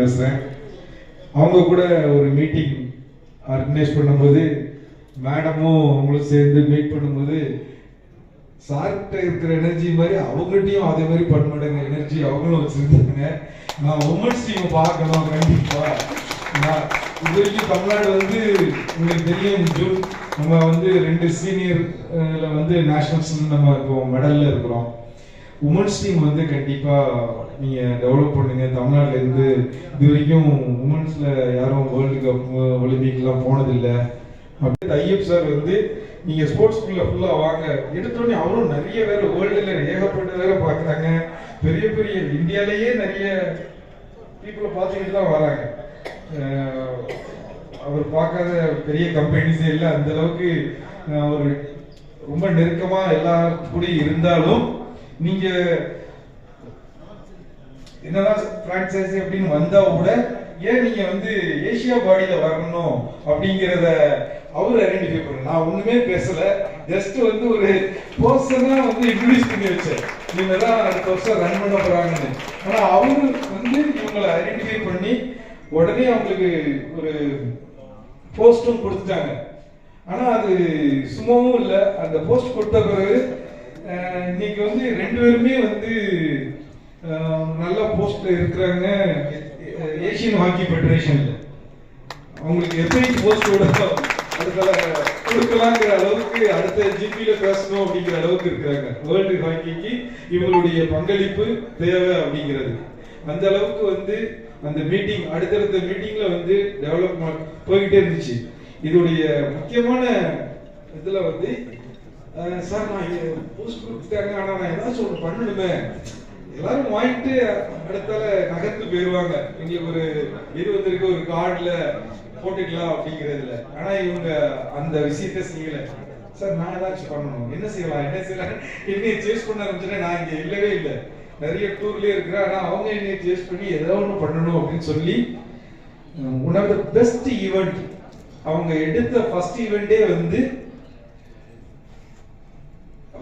பேசுகிறேன். அவங்க கூட ஒரு மீட்டிங் ஆர்கனைஸ் பண்ணும்போது மேடமும் அவங்களும் சேர்ந்து மீட் பண்ணும்போது சார்கிட்ட இருக்கிற எனர்ஜி மாதிரி அவங்ககிட்டையும் அதே மாதிரி பன்மடங்கு எனர்ஜி அவங்களும் வச்சுருந்தாங்க. நான் உமன்ஸ் டீமை பார்க்கணும் கண்டிப்பாக. நான் இது வரைக்கும் தமிழ்நாடு வந்து உங்களுக்கு தெரியும், ஜூன் நம்ம வந்து 2 சீனியர்ல வந்து நேஷனல்ஸ் நம்ம இப்போ மெடலில் இருக்கிறோம். உமன்ஸ் டீம் வந்து கண்டிப்பாக நீங்கள் டெவலப் பண்ணுங்க. தமிழ்நாட்டில் இருந்து இது வரைக்கும் உமன்ஸில் யாரும் வேர்ல்டு கப் ஒலிம்பிக்லாம் போனதில்லை. அப்படியே ஐயப் சார் வந்து நீங்கள் ஸ்போர்ட்ஸ்குள்ளே ஃபுல்லாக வாங்க எடுத்தோடனே அவரும் நிறைய பேர் வேர்ல்டில் ஏகப்பட்ட பேரை பார்க்குறாங்க. பெரிய பெரிய இந்தியாவிலேயே நிறைய பீப்புளை பார்த்துக்கிட்டு தான் வராங்க. அவர் பார்க்காத பெரிய கம்பெனிஸே இல்லை. அந்த அளவுக்கு அவர் ரொம்ப நெருக்கமாக எல்லாரும் கூட இருந்தாலும் நீங்கள் என்னதான் பிரான்சைசி அப்படின்னு வந்தா கூட ஏன் நீங்க வந்து ஏசியா பாடியில வரணும் அப்படிங்கிறத அவர் ஐடென்டிஃபை பண்ண. நான் ஒண்ணுமே பேசல, ஜஸ்ட் வந்து ஒரு பர்சனா வந்து இன்ட்ரோடியூஸ் பண்ணி வச்சேன். இவங்க தான் அடுத்த வருஷம் ரன் பண்ண போறாங்கன்னு. ஆனா அவரு வந்து இவங்களை ஐடென்டிஃபை பண்ணி உடனே அவங்களுக்கு ஒரு போஸ்டும் கொடுத்துட்டாங்க. ஆனா அது சும்மாவும் இல்லை. அந்த போஸ்ட் கொடுத்த பிறகு இன்னைக்கு வந்து 2 பேருமே வந்து நல்ல போஸ்ட்ல இருக்கிறாங்க. ஏசியன் ஹாக்கி ஃபெடரேஷன்ல அவங்களுக்கு எப்படி போஸ்ட் கொடுக்கலாங்கிற அளவுக்கு அடுத்த ஜிபியில பேசணும் அப்படிங்கிற அளவுக்கு இருக்கிறாங்க. வேர்ல்டு ஹாக்கிக்கு இவங்களுடைய பங்களிப்பு தேவை அப்படிங்கிறது. அந்த அளவுக்கு வந்து அந்த மீட்டிங் அடுத்தடுத்த மீட்டிங்ல வந்து டெவலப்மெண்ட் போய்கிட்டே இருந்துச்சு. இதோடைய முக்கியமான இதுல வந்து சார் நான் போஸ்ட் கொடுத்துட்டாங்க, ஆனா நான் ஏதாச்சும் ஒன்று பண்ணணுமே. எல்லாரும் வாங்கிட்டு அடுத்தால நகர்த்து போயிருவாங்க. எங்களுக்கு ஒரு இது வந்திருக்கு, ஒரு கார்டுல போட்டுக்கலாம் அப்படிங்கிறதுல. ஆனா இவங்க அந்த விஷயத்த செய்யல. சார் நான் ஏதாச்சும் பண்ணணும், என்ன செய்யலாம் என்னைய சேஸ் பண்ண ஆரம்பிச்சுன்னா நான் இங்க இல்லவே இல்லை, நிறைய டூர்லயே இருக்கிறேன். ஆனா அவங்க என்னைய சேஸ் பண்ணி ஏதோ ஒன்று பண்ணணும் அப்படின்னு சொல்லி one of the best event அவங்க எடுத்த ஃபர்ஸ்ட் ஈவெண்டே வந்து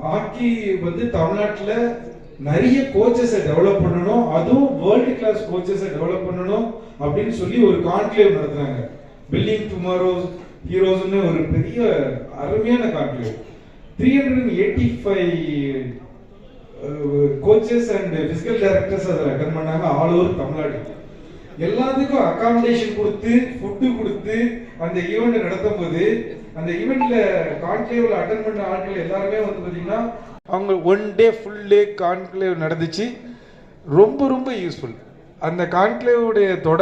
ஹாக்கி வந்து தமிழ்நாட்டில் நிறைய கோச்சஸை டெவலப் பண்ணணும், அதுவும் வேர்ல்டு கிளாஸ் கோச்சஸை டெவலப் பண்ணணும் அப்படின்னு சொல்லி ஒரு கான்க்ளேவ் நடத்துறாங்க. பில்டிங் டுமாரோஸ் ஹீரோஸ்னு ஒரு பெரிய அருமையான conclave. 385 coaches and physical directors அதில் அட்டன் பண்ணாங்க, ஆல் ஓவர் தமிழ்நாடு. எல்லாத்துக்கும் அகாமடேஷன் கொடுத்து ஃபுட்டு கொடுத்து அந்த ஈவெண்ட் நடத்தும் போது அந்த ஈவெண்ட்ல கான்க்ளேவ்ல அட்டன் பண்ண ஆட்கள் எல்லாருமே வந்து பார்த்தீங்கன்னா அவங்க 1 டே ஃபுல் டே கான்க்ளேவ் நடந்துச்சு. ரொம்ப ரொம்ப யூஸ்ஃபுல். அந்த கான்க்ளேவுடைய